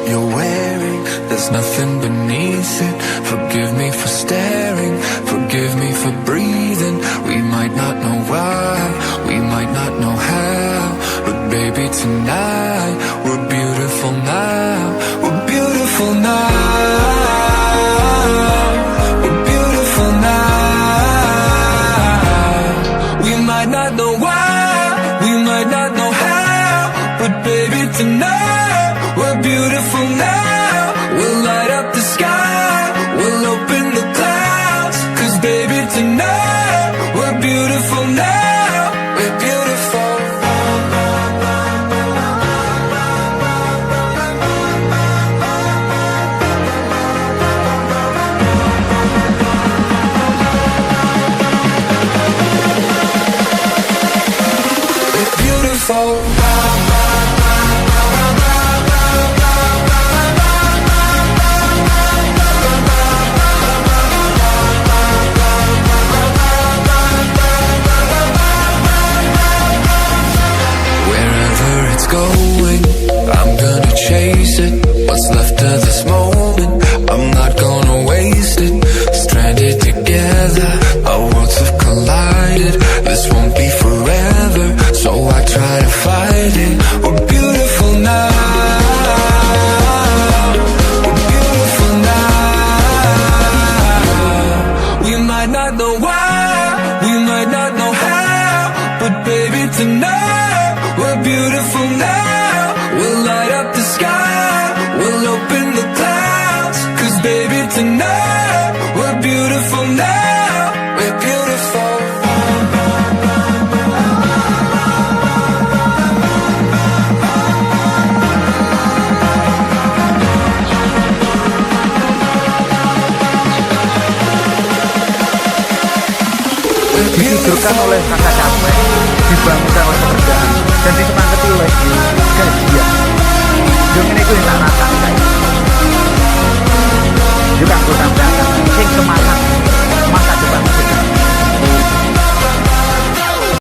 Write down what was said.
that you're wearing, there's nothing beneath it. Forgive me for staring, forgive me for breathing. We might not know why, we might not know how, but baby tonight, we're beautiful now. We're beautiful now. We're beautiful now. We might not know why, we might not know how, but baby tonight, we're beautiful now. We'll light up the sky, we'll open the clouds, 'cause baby tonight, we're beautiful now. We're beautiful. We're beautiful. Going, I'm gonna chase it. What's left of this moment, I'm not gonna waste it. Stranded together, our worlds have collided. This won't be forever, so I try to fight it. We're beautiful now. We're beautiful now. We might not know why, we might not know how, but baby tonight, we're beautiful now. We'll light up the sky, we'll open the clouds, 'cause baby tonight, we're beautiful now. We're beautiful. Ditidurkan oleh kakak capek, dibangun